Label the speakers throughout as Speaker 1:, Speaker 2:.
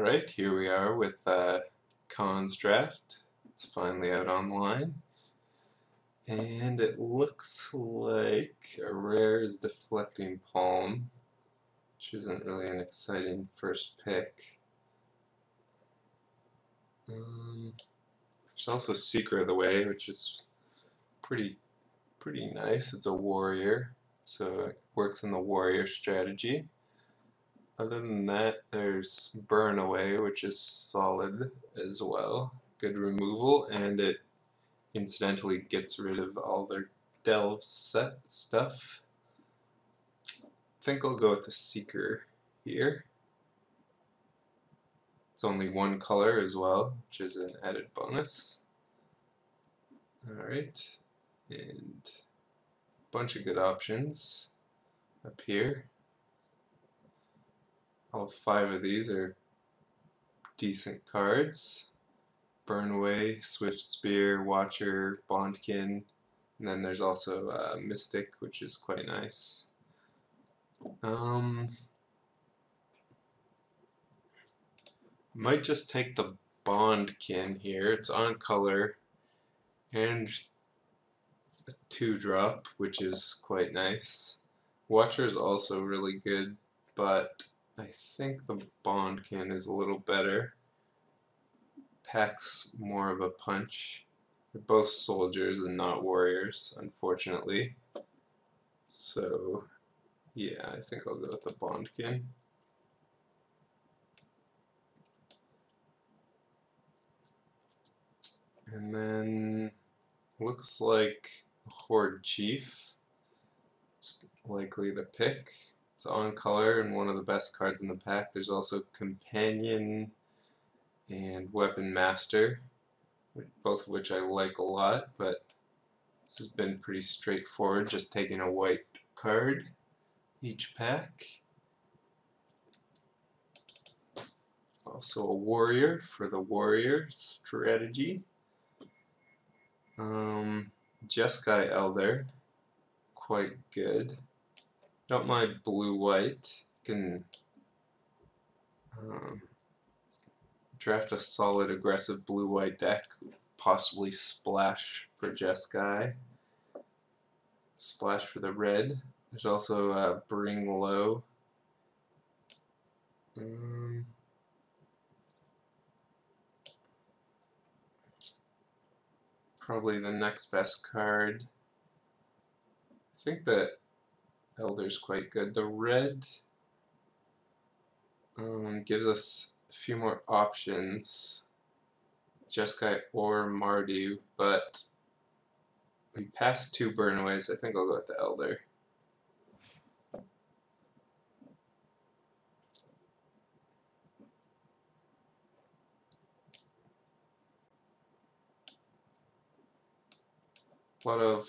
Speaker 1: Alright, here we are with Khan's draft. It's finally out online. And it looks like a rare is Deflecting Palm, which isn't really an exciting first pick. There's also Secret of the Way, which is pretty nice. It's a warrior, so it works in the warrior strategy. Other than that, there's Burn Away, which is solid as well. Good removal, and it incidentally gets rid of all their delve set stuff. I think I'll go with the Seeker here. It's only one color as well, which is an added bonus. Alright, and a bunch of good options up here. All 5 of these are decent cards. Burn Away, Swift Spear, Watcher, Bondkin, and then there's also Mystic, which is quite nice. Might just take the Bondkin here. It's on color and a 2-drop, which is quite nice. Watcher is also really good, but I think the Bondkin is a little better. Packs more of a punch. They're both soldiers and not warriors, unfortunately. So, yeah, I think I'll go with the Bondkin. And then, looks like Horde Chief is likely the pick. It's on color and one of the best cards in the pack. There's also Companion and Weapon Master, both of which I like a lot, but this has been pretty straightforward, just taking a white card each pack. Also a warrior for the warrior strategy. Jeskai Elder, quite good. Don't mind blue-white. Can draft a solid aggressive blue-white deck, possibly splash for Jeskai. Splash for the red. There's also Bring Low. Probably the next best card. I think that Elder's quite good. The red gives us a few more options, Jeskai or Mardu, but we passed 2 Burnaways. I think I'll go with the Elder. A lot of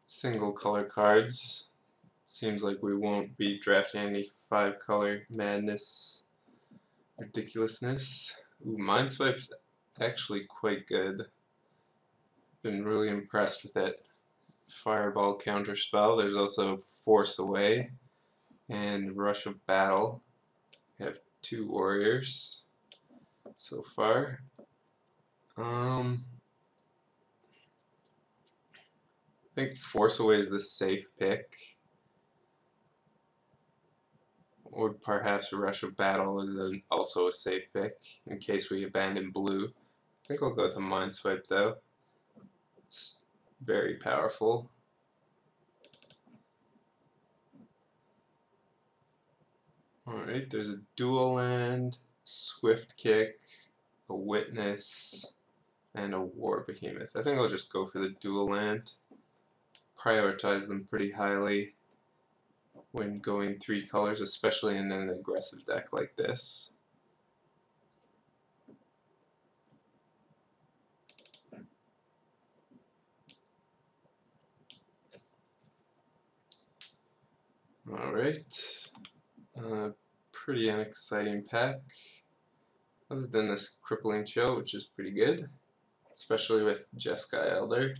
Speaker 1: single color cards. Seems like we won't be drafting any 5-color madness ridiculousness. Ooh, Mineswipe's actually quite good. Been really impressed with it. Fireball counterspell. There's also Force Away and Rush of Battle. We have 2 warriors so far. I think Force Away is the safe pick. Or perhaps Rush of Battle is also a safe pick in case we abandon blue. I think I'll go with the Mineswipe though. It's very powerful. Alright, there's a Dual Land, Swift Kick, a Witness, and a War Behemoth. I think I'll just go for the Dual Land. Prioritize them pretty highly when going 3 colors, especially in an aggressive deck like this. Alright, pretty unexciting pack, other than this Crippling Chill, which is pretty good, especially with Jeskai Elder.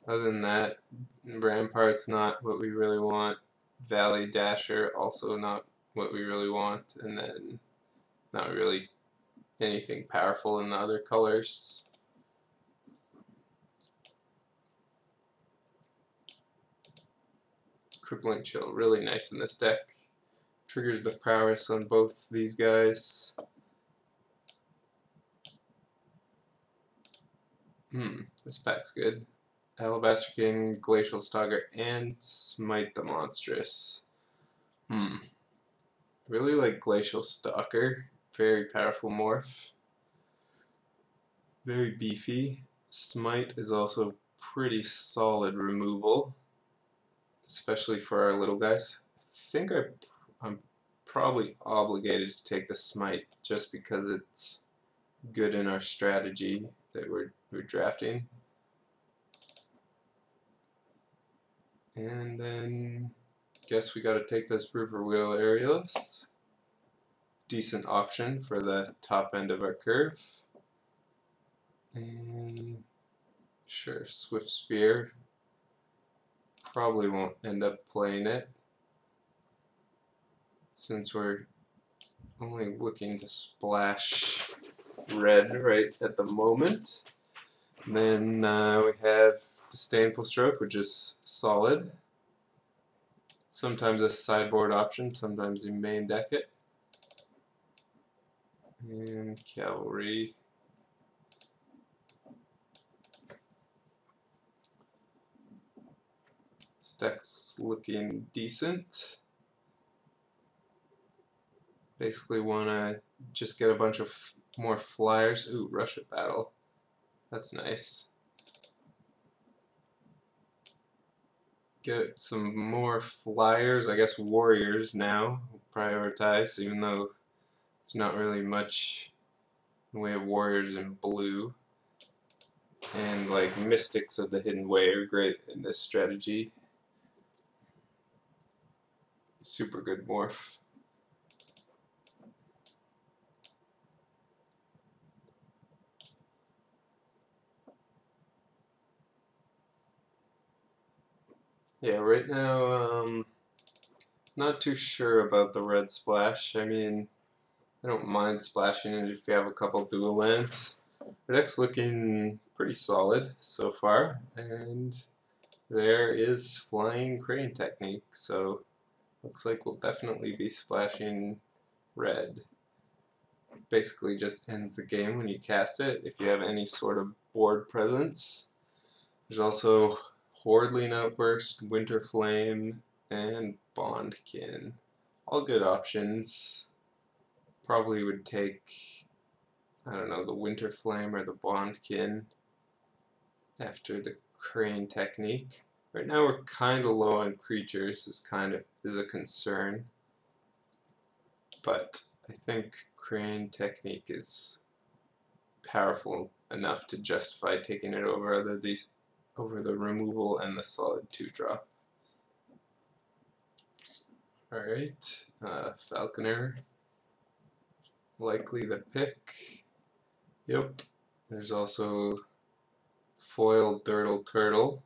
Speaker 1: Other than that, Rampart's not what we really want. Valley Dasher, also not what we really want, and then not really anything powerful in the other colors. Crippling Chill, really nice in this deck. Triggers the prowess on both these guys. This pack's good. Alabaster King, Glacial Stalker, and Smite the Monstrous. Really like Glacial Stalker. Very powerful morph. Very beefy. Smite is also pretty solid removal, especially for our little guys. I think I'm probably obligated to take the Smite just because it's good in our strategy that we're drafting. And then guess we gotta take this Riverwheel Aerialist. Decent option for the top end of our curve. And sure, Swift Spear. Probably won't end up playing it since we're only looking to splash red right at the moment. And then we have Disdainful Stroke, which is solid. Sometimes a sideboard option, sometimes you main deck it. And Cavalry. This deck's looking decent. Basically want to just get a bunch of more flyers. Ooh, Rush at Battle. That's nice. Get some more flyers. I guess warriors now prioritize, even though there's not really much in the way of warriors in blue. And like Mystics of the Hidden Way are great in this strategy. Super good morph. Yeah, right now, not too sure about the red splash. I mean, I don't mind splashing it if you have a couple dual lands. The deck's looking pretty solid so far, and there is Flying Crane Technique, so looks like we'll definitely be splashing red. Basically just ends the game when you cast it if you have any sort of board presence. There's also Hordling Outburst, Winter Flame, and Bondkin. All good options. Probably would take, I don't know, the Winter Flame or the Bondkin after the Crane Technique. Right now we're kind of low on creatures, is a concern. But I think Crane Technique is powerful enough to justify taking it over the removal and the solid 2-drop. Alright, Falconer, likely the pick. Yep, there's also foiled Dirtle Turtle.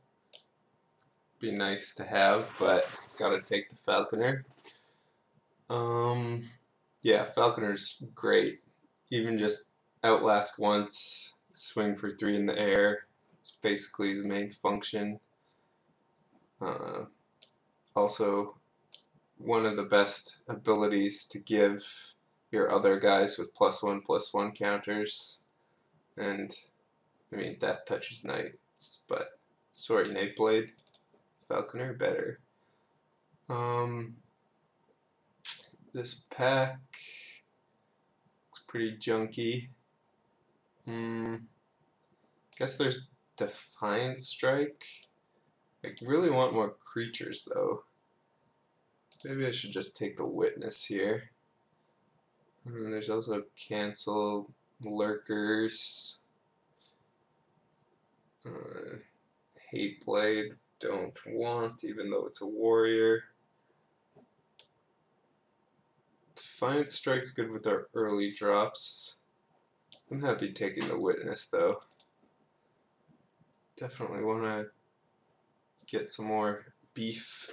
Speaker 1: Be nice to have, but gotta take the Falconer. Yeah, Falconer's great. Even just outlast once, swing for 3 in the air. It's basically his main function. Also, one of the best abilities to give your other guys with +1/+1 counters. And, I mean, Death Touches Knights, but sorry, Nateblade, Falconer better. This pack looks pretty junky. Guess there's Defiant Strike. I really want more creatures though. Maybe I should just take the Witness here. And there's also Cancel, Lurkers, Hateblade, don't want, even though it's a warrior. Defiant Strike's good with our early drops. I'm happy taking the Witness though. Definitely want to get some more beef.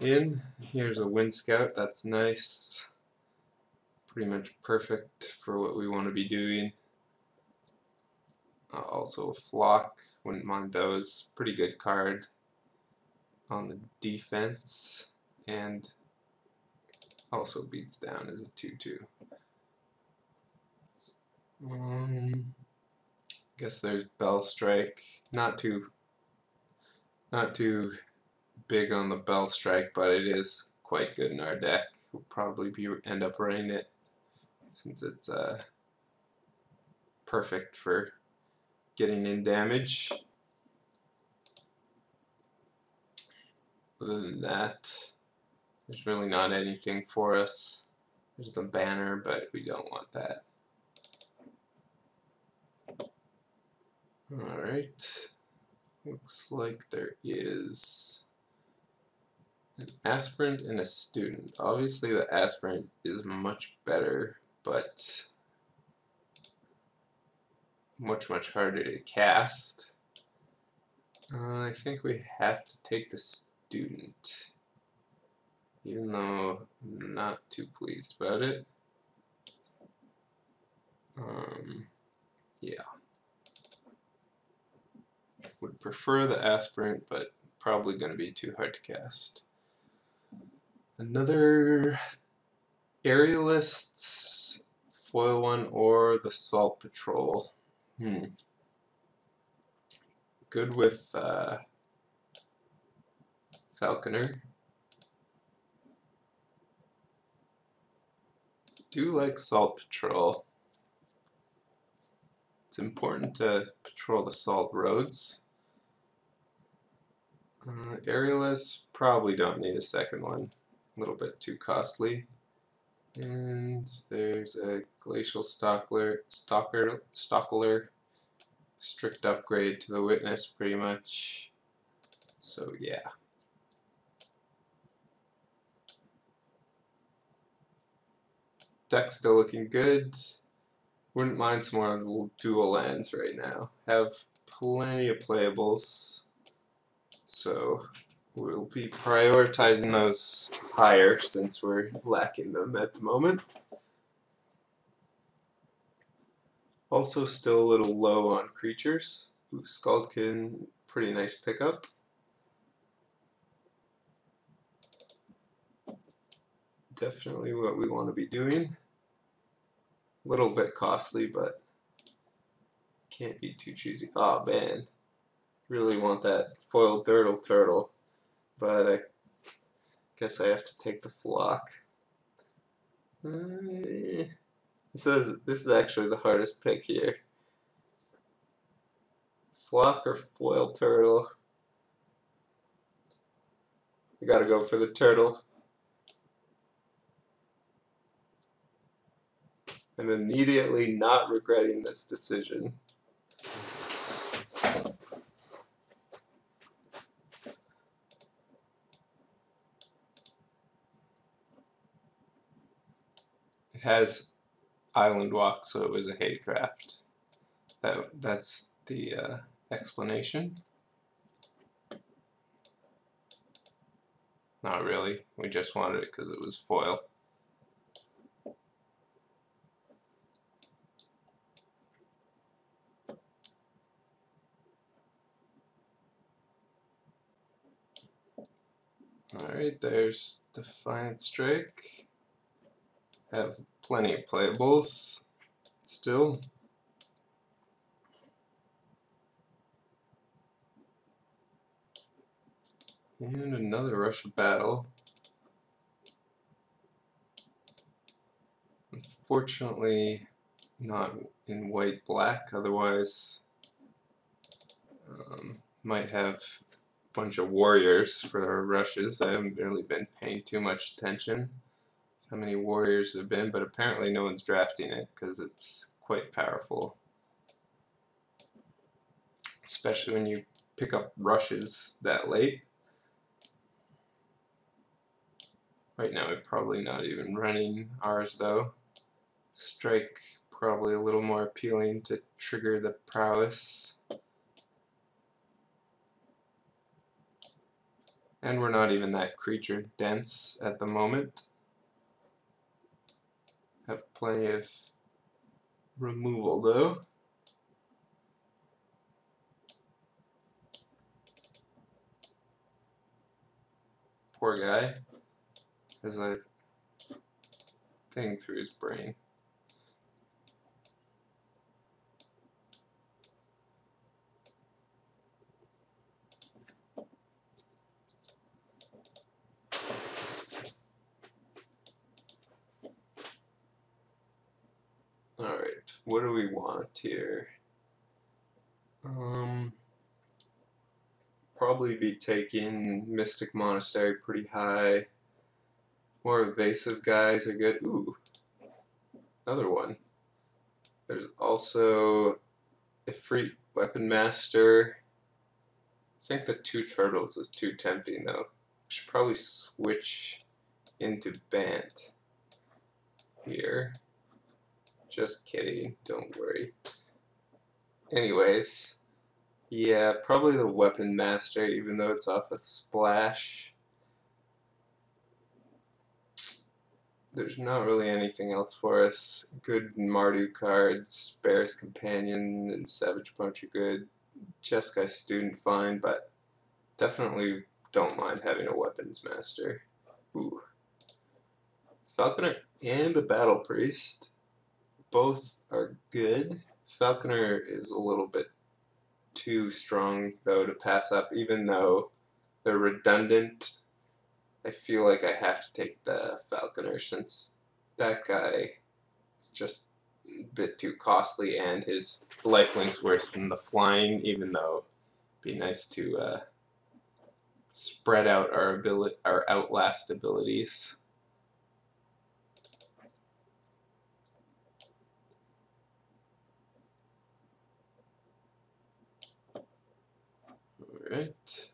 Speaker 1: in. Here's a Wind Scout, that's nice. Pretty much perfect for what we want to be doing. Also a Flock, wouldn't mind those. Pretty good card on the defense, and also beats down as a 2/2. Guess there's Bell Strike. Not too big on the Bell Strike, but it is quite good in our deck. We'll probably end up running it since it's perfect for getting in damage. Other than that, there's really not anything for us. There's the banner, but we don't want that. Alright, looks like there is an aspirant and a student. Obviously the aspirant is much better, but much harder to cast. I think we have to take the student, even though I'm not too pleased about it. Yeah. Would prefer the aspirant, but probably going to be too hard to cast. Another Aerialists, foil one, or the Salt Patrol. Good with Falconer. Do like Salt Patrol. It's important to patrol the salt roads. Aerialists probably don't need a second one. A little bit too costly. And there's a Glacial Stalker, strict upgrade to the Witness pretty much. So yeah. Deck's still looking good. Wouldn't mind some more dual lands right now. Have plenty of playables, so we'll be prioritizing those higher since we're lacking them at the moment. Also still a little low on creatures. Ooh, Skullkin, pretty nice pickup. Definitely what we want to be doing. A little bit costly, but can't be too choosy. Oh man, really want that foiled turtle, but I guess I have to take the Flock. This is actually the hardest pick here. Flock or foil turtle? I gotta go for the turtle. I'm immediately not regretting this decision. It has Island Walk, so it was a hate draft. That's the explanation. Not really. We just wanted it because it was foil. Alright, there's Defiant Strike. Have plenty of playables still. And another Rush of Battle. Unfortunately, not in white-black, otherwise might have a bunch of warriors for our rushes. I haven't really been paying too much attention how many warriors there have been, but apparently no one's drafting it because it's quite powerful. Especially when you pick up rushes that late. Right now we're probably not even running ours though. Strike probably a little more appealing to trigger the prowess. And we're not even that creature dense at the moment. Have plenty of removal though. Poor guy has a thing through his brain. Alright, what do we want here? Probably be taking Mystic Monastery pretty high. More evasive guys are good. Ooh, another one. There's also Ifrit Weapon Master. I think the 2 turtles is too tempting though. Should probably switch into Bant here. Just kidding, don't worry. Anyways, yeah, probably the Weapon Master, even though it's off a splash. There's not really anything else for us. Good Mardu cards, Bear's Companion and Savage Punch are good. Jeskai Student fine, but definitely don't mind having a Weapons Master. Ooh. Falconer and a Battle Priest. Both are good. Falconer is a little bit too strong though to pass up, even though they're redundant. I feel like I have to take the Falconer since that guy is just a bit too costly and his lifelink's worse than the flying, even though it'd be nice to spread out our outlast abilities. Alright.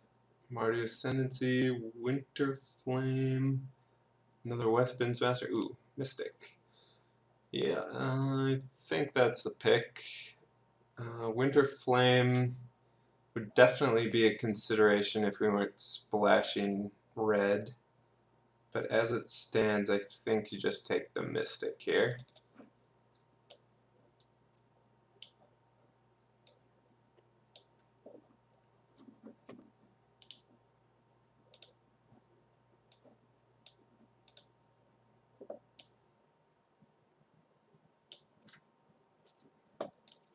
Speaker 1: Mardu Ascendancy, Winter Flame, another Weapons Master. Ooh, Mystic. Yeah, I think that's the pick. Winter Flame would definitely be a consideration if we weren't splashing red. But as it stands, I think you just take the Mystic here.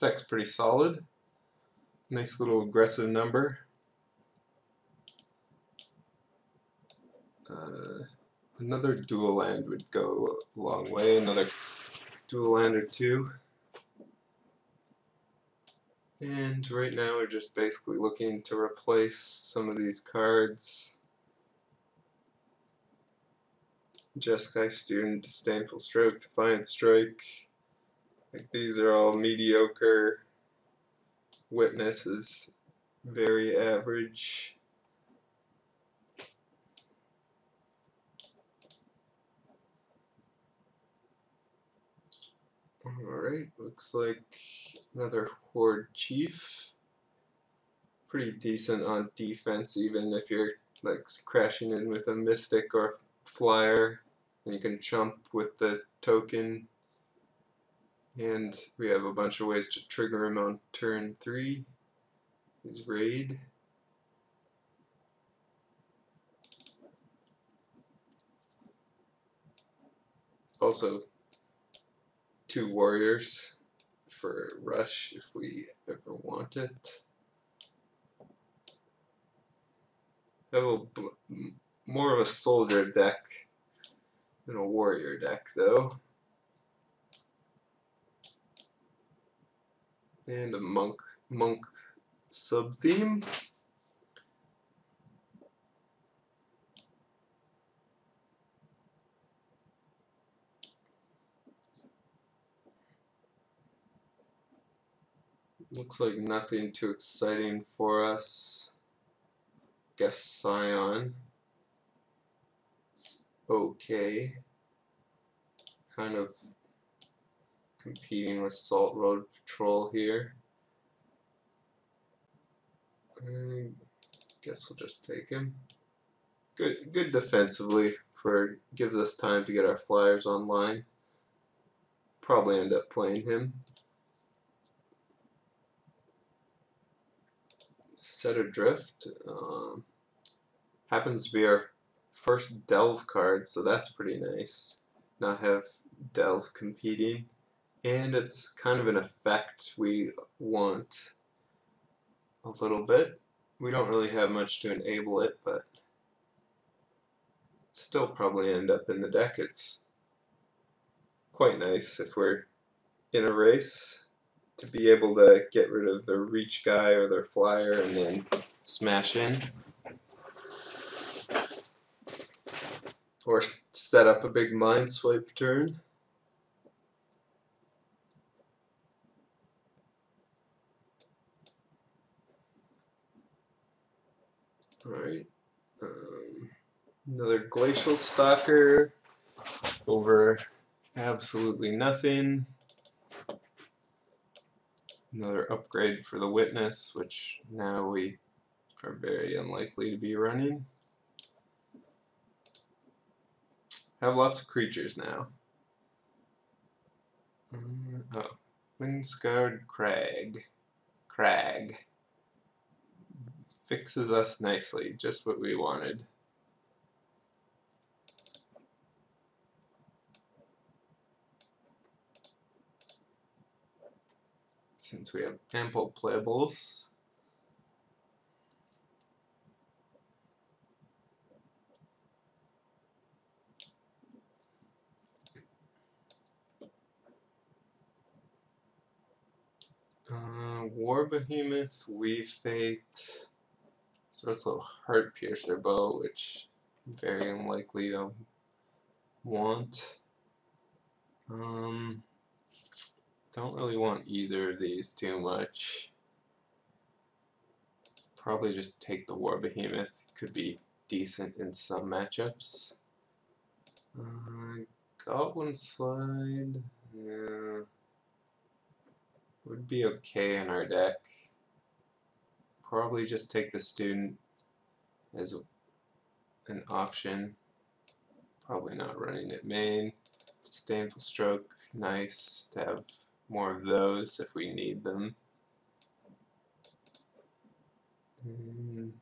Speaker 1: This deck's pretty solid. Nice little aggressive number. Another dual land would go a long way. Another dual land or two. And right now we're just basically looking to replace some of these cards. Jeskai Student, Disdainful Stroke, Defiant Strike. Like these are all mediocre. Witness is very average. Alright, looks like another Horde Chief. Pretty decent on defense, even if you're like crashing in with a Mystic or Flyer, and you can chump with the token. And we have a bunch of ways to trigger him on turn 3. His raid. Also, 2 warriors for rush if we ever want it. I have more of a soldier deck than a warrior deck though. And a monk sub-theme. Looks like nothing too exciting for us. Guess Scion. It's okay. Kind of competing with Salt Road Patrol here. I guess we'll just take him. good defensively. Gives us time to get our flyers online. Probably end up playing him. Set Adrift. Happens to be our first Delve card, so that's pretty nice. Not have Delve competing. And it's kind of an effect we want a little bit. We don't really have much to enable it, but still probably end up in the deck. It's quite nice if we're in a race to be able to get rid of their reach guy or their flyer and then smash in. Or set up a big mind swipe turn. Alright. Another Glacial Stalker over absolutely nothing. Another upgrade for the Witness, which now we are very unlikely to be running. Have lots of creatures now. Oh, Windscarred Crag. Fixes us nicely, just what we wanted. Since we have ample playables. War Behemoth, Weave Fate. There's also Heart Piercer Bow, which very unlikely to want. Don't really want either of these too much. Probably just take the War Behemoth. Could be decent in some matchups. Goblin Slide. Yeah. Would be okay in our deck. Probably just take the Student as an option. Probably not running it main. Disdainful Stroke, nice to have more of those if we need them. And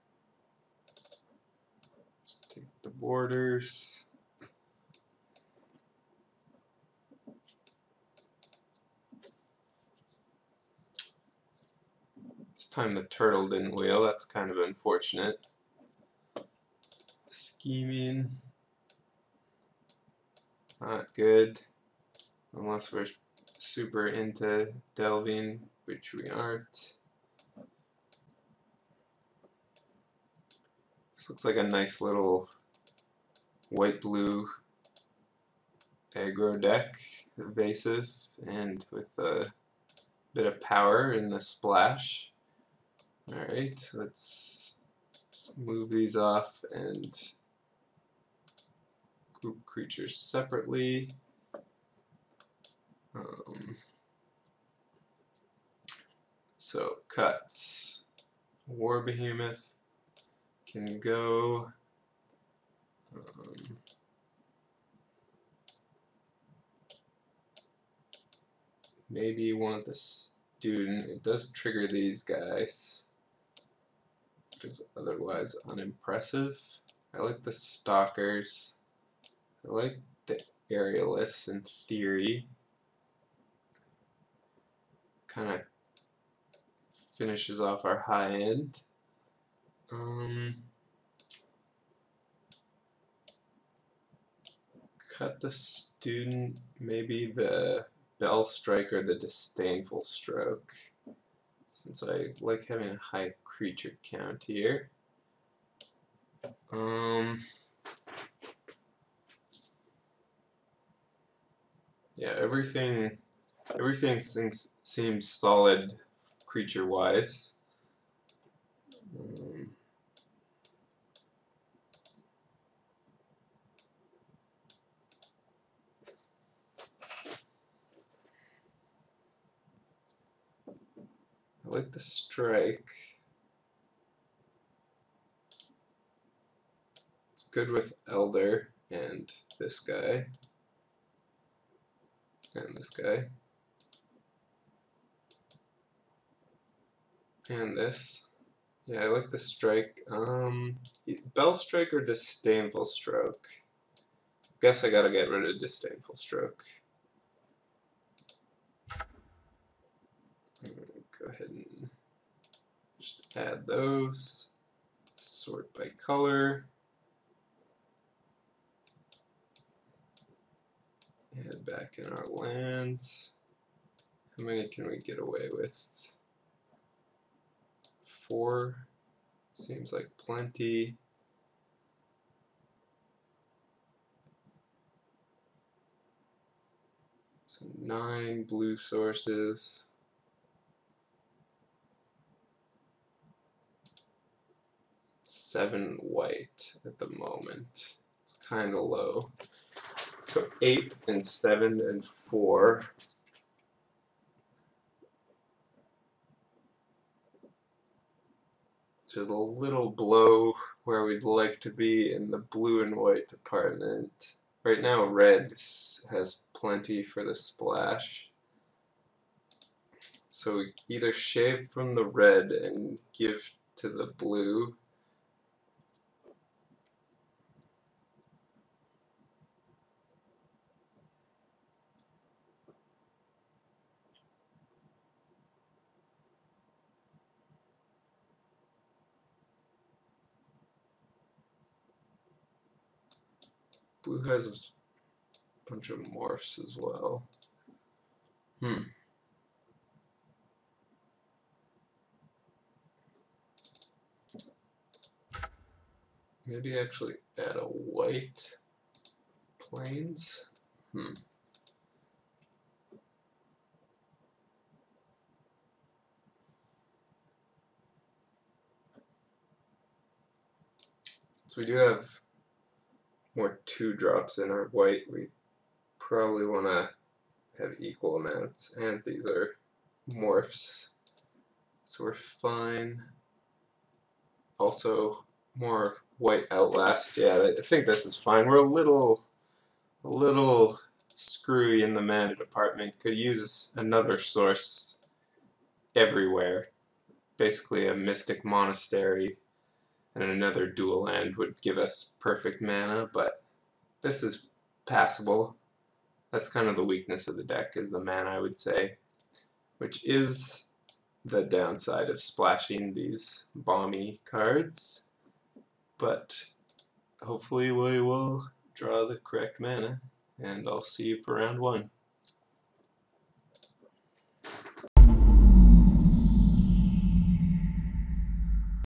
Speaker 1: just take the borders. This time the turtle didn't wheel, that's kind of unfortunate. Scheming. Not good. Unless we're super into delving, which we aren't. This looks like a nice little white-blue aggro deck. Evasive and with a bit of power in the splash. Alright, let's move these off and group creatures separately. So cuts. War Behemoth can go. Maybe one of the Student. It does trigger these guys, which is otherwise unimpressive. I like the Stalkers. I like the Aerialists in theory. Kind of finishes off our high end. Cut the Student, maybe the Bell Strike or the Disdainful Stroke, since I like having a high creature count here. Yeah, everything seems solid creature-wise. I like the Strike. It's good with Elder and this guy. And this guy. And this. Yeah, I like the strike. Bell strike or disdainful stroke? Guess I gotta get rid of disdainful stroke. Go ahead and just add those. Sort by color. Add back in our lands. How many can we get away with? 4. Seems like plenty. So 9 blue sources. 7 white at the moment. It's kind of low. So 8 and 7 and 4. Which is a little below where we'd like to be in the blue and white department. Right now red has plenty for the splash. So we either shave from the red and give to the blue. Blue has a bunch of morphs as well. Maybe actually add a white plains. Since we do have more 2-drops in our white, we probably want to have equal amounts, and these are morphs, so we're fine. Also, more white outlast. Yeah, I think this is fine. We're a little screwy in the mana department. Could use another source everywhere. Basically, a mystic monastery and another dual land would give us perfect mana, but this is passable. That's kind of the weakness of the deck, is the mana, I would say, which is the downside of splashing these bomby cards, but hopefully we will draw the correct mana, and I'll see you for round 1.